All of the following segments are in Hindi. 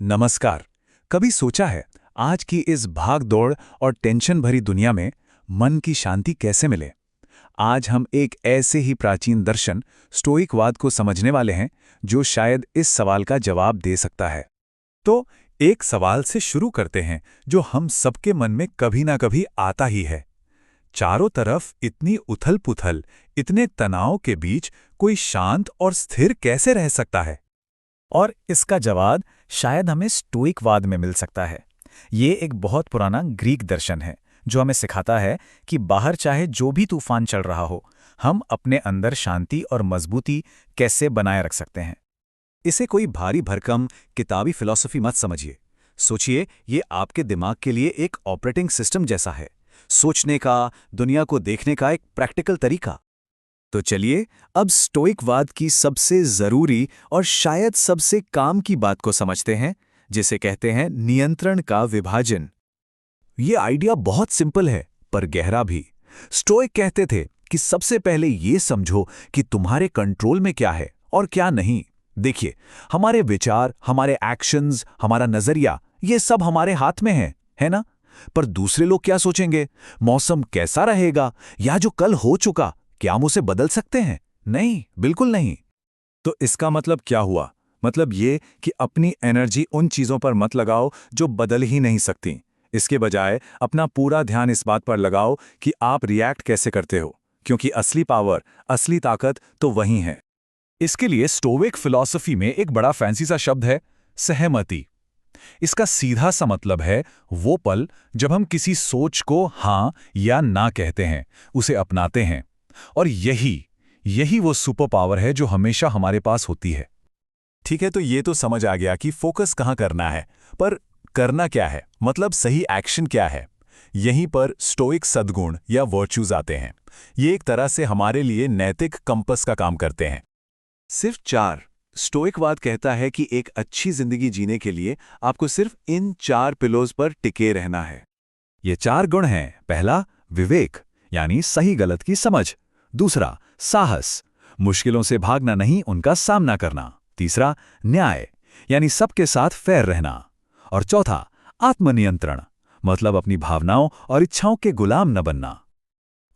नमस्कार। कभी सोचा है आज की इस भाग-दौड़ और टेंशन भरी दुनिया में मन की शांति कैसे मिले? आज हम एक ऐसे ही प्राचीन दर्शन स्टोइकवाद को समझने वाले हैं जो शायद इस सवाल का जवाब दे सकता है। तो एक सवाल से शुरू करते हैं जो हम सबके मन में कभी ना कभी आता ही है। चारों तरफ इतनी उथल-पुथल, इतने तनाव के बीच कोई शांत और स्थिर कैसे रह सकता है? और इसका जवाब शायद हमें स्टोइकवाद में मिल सकता है। ये एक बहुत पुराना ग्रीक दर्शन है जो हमें सिखाता है कि बाहर चाहे जो भी तूफान चल रहा हो, हम अपने अंदर शांति और मजबूती कैसे बनाए रख सकते हैं। इसे कोई भारी भरकम किताबी फिलॉसफी मत समझिए। सोचिए, ये आपके दिमाग के लिए एक ऑपरेटिंग सिस्टम जैसा है, सोचने का, दुनिया को देखने का एक प्रैक्टिकल तरीका। तो चलिए अब स्टोइकवाद की सबसे जरूरी और शायद सबसे काम की बात को समझते हैं, जिसे कहते हैं नियंत्रण का विभाजन। ये आइडिया बहुत सिंपल है पर गहरा भी। स्टोइक कहते थे कि सबसे पहले ये समझो कि तुम्हारे कंट्रोल में क्या है और क्या नहीं। देखिए, हमारे विचार, हमारे एक्शंस, हमारा नजरिया, ये सब हमारे हाथ में है ना? पर दूसरे लोग क्या सोचेंगे? मौसम कैसा रहेगा या जो कल हो चुका, क्या हम उसे बदल सकते हैं? नहीं, बिल्कुल नहीं। तो इसका मतलब क्या हुआ? मतलब ये कि अपनी एनर्जी उन चीजों पर मत लगाओ जो बदल ही नहीं सकती। इसके बजाय अपना पूरा ध्यान इस बात पर लगाओ कि आप रिएक्ट कैसे करते हो, क्योंकि असली पावर, असली ताकत तो वहीं है। इसके लिए स्टोइक फिलॉसफी में एक बड़ा फैंसी सा शब्द है, सहमति। इसका सीधा सा मतलब है वो पल जब हम किसी सोच को हाँ या ना कहते हैं, उसे अपनाते हैं। और यही वो सुपर पावर है जो हमेशा हमारे पास होती है। ठीक है, तो ये तो समझ आ गया कि फोकस कहाँ करना है, पर करना क्या है, मतलब सही एक्शन क्या है। यहीं पर स्टोइक सद्गुण या वर्च्यूज आते हैं। ये एक तरह से हमारे लिए नैतिक कंपस का काम करते हैं। सिर्फ 4 स्टोइकवाद कहता है कि एक अच्छी जिंदगी जीने के लिए आपको सिर्फ इन 4 पिलोज पर टिके रहना है। ये 4 गुण हैं। पहला, विवेक, यानी सही गलत की समझ। दूसरा, साहस, मुश्किलों से भागना नहीं, उनका सामना करना। तीसरा, न्याय, यानी सबके साथ फेयर रहना। और चौथा, आत्मनियंत्रण, मतलब अपनी भावनाओं और इच्छाओं के गुलाम न बनना।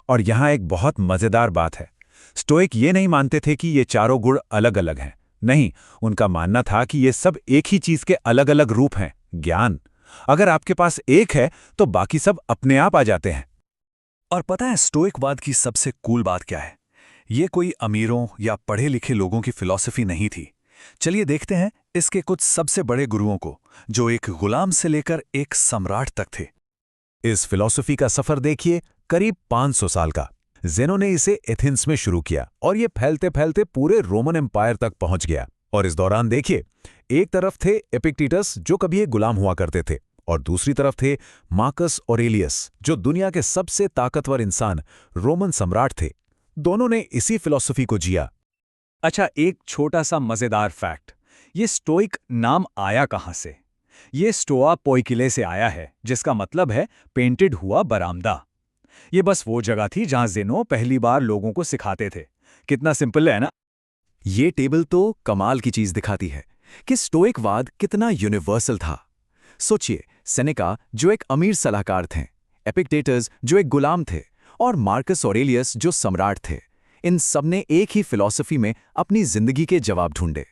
और यहां एक बहुत मजेदार बात है, स्टोइक ये नहीं मानते थे कि ये चारों गुण अलग अलग हैं। नहीं, उनका मानना था कि ये सब एक ही चीज के अलग अलग रूप हैं, ज्ञान। अगर आपके पास एक है तो बाकी सब अपने आप आ जाते हैं। और पता है स्टोइकवाद की सबसे कूल बात क्या है? ये कोई अमीरों या पढ़े लिखे लोगों की फिलॉसफी नहीं थी। चलिए देखते हैं इसके कुछ सबसे बड़े गुरुओं को, जो एक गुलाम से लेकर एक सम्राट तक थे। इस फिलॉसफी का सफर देखिए, करीब 500 साल का। ज़ेनो ने इसे एथेंस में शुरू किया और ये फैलते फैलते पूरे रोमन एम्पायर तक पहुंच गया। और इस दौरान देखिए, एक तरफ थे एपिक्टेटस जो कभी एक गुलाम हुआ करते थे, और दूसरी तरफ थे मार्कस ऑरेलियस जो दुनिया के सबसे ताकतवर इंसान, रोमन सम्राट थे। दोनों ने इसी फिलॉसफी को जिया। अच्छा, एक छोटा सा मजेदार फैक्ट, ये स्टोइक नाम आया कहां से? ये स्टोआ पोइकिले से आया है, जिसका मतलब है पेंटेड हुआ बरामदा। ये बस वो जगह थी जहां ज़ेनो पहली बार लोगों को सिखाते थे। कितना सिंपल है ना? ये टेबल तो कमाल की चीज दिखाती है कि स्टोइकवाद कितना यूनिवर्सल था। सोचिए, सेनेका जो एक अमीर सलाहकार थे, एपिक्टेटस जो एक गुलाम थे, और मार्कस ऑरेलियस जो सम्राट थे। इन सबने एक ही फिलॉसफी में अपनी जिंदगी के जवाब ढूंढे।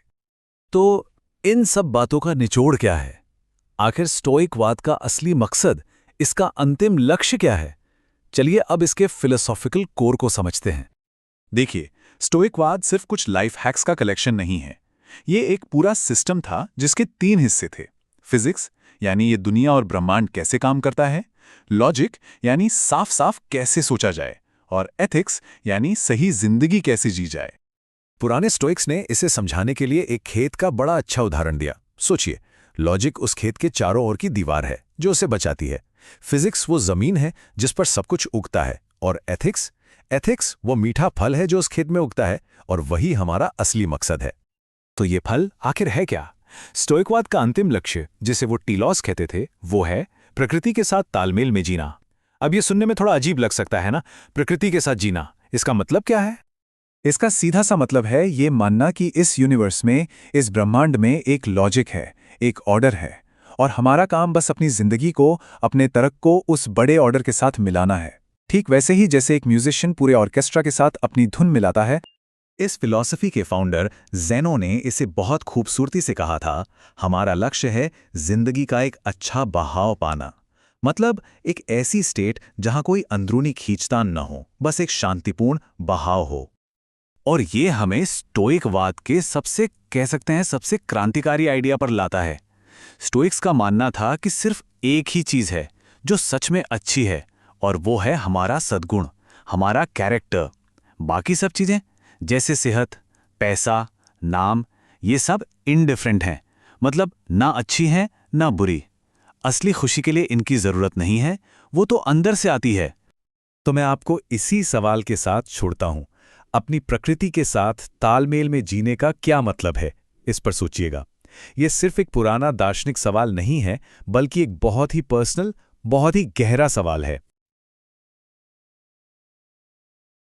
तो इन सब बातों का निचोड़ क्या है? आखिर स्टोइकवाद का असली मकसद, इसका अंतिम लक्ष्य क्या है? चलिए अब इसके फिलोसॉफिकल कोर को समझते हैं। देखिए, स्टोइकवाद सिर्फ कुछ लाइफ हैक्स का कलेक्शन नहीं है। ये एक पूरा सिस्टम था जिसके 3 हिस्से थे। फिजिक्स, यानी ये दुनिया और ब्रह्मांड कैसे काम करता है। लॉजिक, यानी साफ साफ कैसे सोचा जाए। और एथिक्स, यानी सही जिंदगी कैसे जी जाए। पुराने स्टोइक्स ने इसे समझाने के लिए एक खेत का बड़ा अच्छा उदाहरण दिया। सोचिए, लॉजिक उस खेत के चारों ओर की दीवार है जो उसे बचाती है। फिजिक्स वो जमीन है जिस पर सब कुछ उगता है। और एथिक्स वो मीठा फल है जो उस खेत में उगता है, और वही हमारा असली मकसद है। तो ये फल आखिर है क्या? स्टोइकवाद का अंतिम लक्ष्य, जिसे वो टीलॉस कहते थे, वो है प्रकृति के साथ तालमेल में जीना। अब ये सुनने में थोड़ा अजीब लग सकता है ना, प्रकृति के साथ जीना, इसका मतलब क्या है? इसका सीधा सा मतलब है ये मानना कि इस यूनिवर्स में, इस ब्रह्मांड में एक लॉजिक है, एक ऑर्डर है और हमारा काम बस अपनी जिंदगी को, अपने तर्क को उस बड़े ऑर्डर के साथ मिलाना है। ठीक वैसे ही जैसे एक म्यूजिशियन पूरे ऑर्केस्ट्रा के साथ अपनी धुन मिलाता है। इस फिलॉसफी के फाउंडर ज़ेनो ने इसे बहुत खूबसूरती से कहा था, हमारा लक्ष्य है जिंदगी का एक अच्छा बहाव पाना। मतलब एक ऐसी स्टेट जहां कोई अंदरूनी खींचतान न हो, बस एक शांतिपूर्ण बहाव हो। और ये हमें स्टोइकवाद के सबसे कह सकते हैं सबसे क्रांतिकारी आइडिया पर लाता है। स्टोइक्स का मानना था कि सिर्फ एक ही चीज है जो सच में अच्छी है, और वो है हमारा सद्गुण, हमारा कैरेक्टर। बाकी सब चीजें जैसे सेहत, पैसा, नाम, ये सब इनडिफरेंट हैं, मतलब ना अच्छी हैं ना बुरी। असली खुशी के लिए इनकी जरूरत नहीं है, वो तो अंदर से आती है। तो मैं आपको इसी सवाल के साथ छोड़ता हूं, अपनी प्रकृति के साथ तालमेल में जीने का क्या मतलब है, इस पर सोचिएगा। यह सिर्फ एक पुराना दार्शनिक सवाल नहीं है, बल्कि एक बहुत ही पर्सनल, बहुत ही गहरा सवाल है।